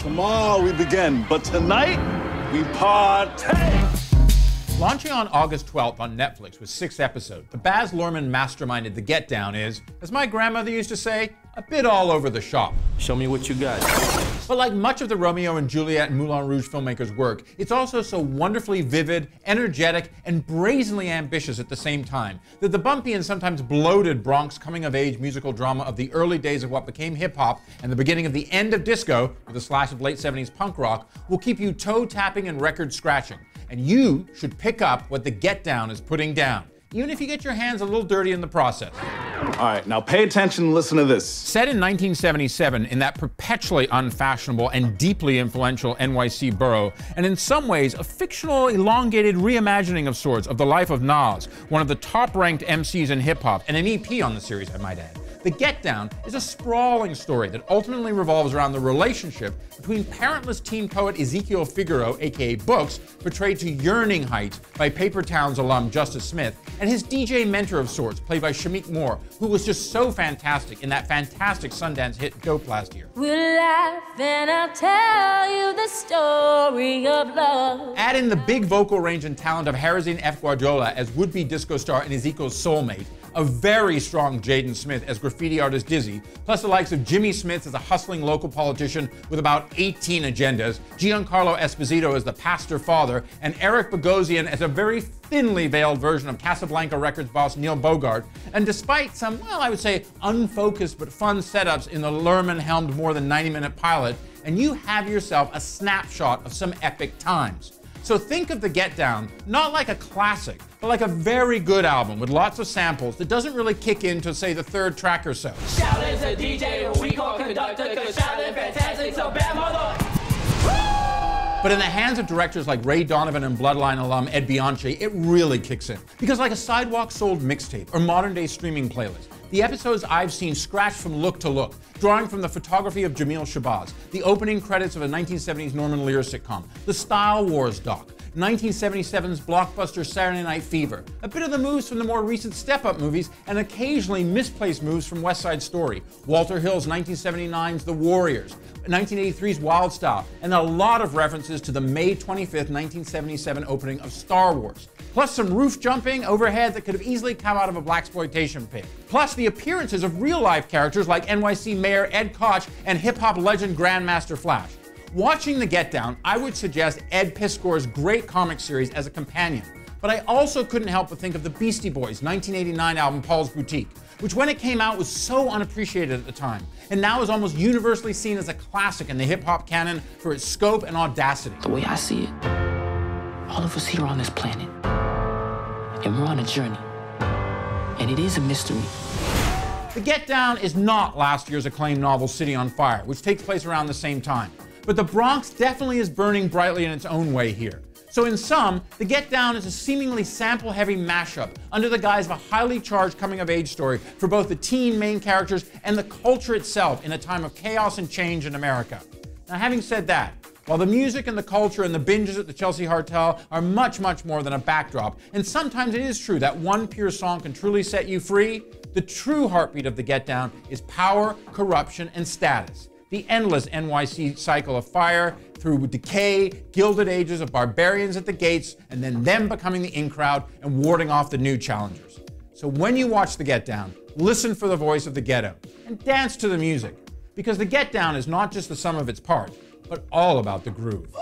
Tomorrow we begin, but tonight we partake. Launching on August 12th on Netflix with 6 episodes, the Baz Luhrmann masterminded The Get Down is, as my grandmother used to say, a bit all over the shop. Show me what you got. But like much of the Romeo and Juliet and Moulin Rouge filmmakers' work, it's also so wonderfully vivid, energetic, and brazenly ambitious at the same time that the bumpy and sometimes bloated Bronx coming-of-age musical drama of the early days of what became hip-hop and the beginning of the end of disco, with a slash of late 70s punk rock, will keep you toe-tapping and record-scratching. And you should pick up what The Get Down is putting down, even if you get your hands a little dirty in the process. All right, now pay attention and listen to this. Set in 1977 in that perpetually unfashionable and deeply influential NYC borough, and in some ways a fictional, elongated reimagining of sorts of the life of Nas, one of the top-ranked MCs in hip-hop, and an EP on the series, I might add. The Get Down is a sprawling story that ultimately revolves around the relationship between parentless teen poet Ezekiel Figaro, aka Books, portrayed to yearning heights by Paper Towns alum Justice Smith, and his DJ mentor of sorts, played by Shameik Moore, who was just so fantastic in that fantastic Sundance hit Dope last year. We'll laugh and I'll tell you the story of love. Add in the big vocal range and talent of Harazin F. Guardiola as would-be disco star and Ezekiel's soulmate, a very strong Jaden Smith as graffiti artist Dizzy, plus the likes of Jimmy Smith as a hustling local politician with about 18 agendas, Giancarlo Esposito as the pastor father, and Eric Bogosian as a very thinly veiled version of Casablanca Records boss Neil Bogart. And despite some, well, I would say unfocused but fun setups in the Luhrmann-helmed more than 90-minute pilot, and you have yourself a snapshot of some epic times. So think of The Get Down not like a classic, but like a very good album with lots of samples that doesn't really kick in to, say, the third track or so. Shout is a DJ, we call conductor, cause shout is fantastic, so bad mother. But in the hands of directors like Ray Donovan and Bloodline alum Ed Bianchi, it really kicks in. Because like a Sidewalk Sold mixtape or modern-day streaming playlist, the episodes I've seen scratch from look to look, drawing from the photography of Jamil Shabazz, the opening credits of a 1970s Norman Lear sitcom, the Style Wars doc, 1977's blockbuster Saturday Night Fever, a bit of the moves from the more recent Step Up movies, and occasionally misplaced moves from West Side Story, Walter Hill's 1979's The Warriors, 1983's Wild Style, and a lot of references to the May 25th, 1977 opening of Star Wars. Plus some roof jumping overhead that could have easily come out of a blaxploitation pit. Plus the appearances of real-life characters like NYC Mayor Ed Koch and hip-hop legend Grandmaster Flash. Watching The Get Down, I would suggest Ed Piskor's great comic series as a companion. But I also couldn't help but think of the Beastie Boys' 1989 album Paul's Boutique, which when it came out was so unappreciated at the time, and now is almost universally seen as a classic in the hip-hop canon for its scope and audacity. The way I see it, all of us here on this planet, and we're on a journey, and it is a mystery. The Get Down is not last year's acclaimed novel City on Fire, which takes place around the same time. But the Bronx definitely is burning brightly in its own way here. So in sum, The Get Down is a seemingly sample-heavy mashup under the guise of a highly charged coming-of-age story for both the teen main characters and the culture itself in a time of chaos and change in America. Now, having said that, while the music and the culture and the binges at the Chelsea Hotel are much, much more than a backdrop, and sometimes it is true that one pure song can truly set you free, the true heartbeat of The Get Down is power, corruption, and status. The endless NYC cycle of fire through decay, gilded ages of barbarians at the gates, and then them becoming the in crowd and warding off the new challengers. So when you watch The Get Down, listen for the voice of the ghetto and dance to the music, because The Get Down is not just the sum of its parts, but all about the groove.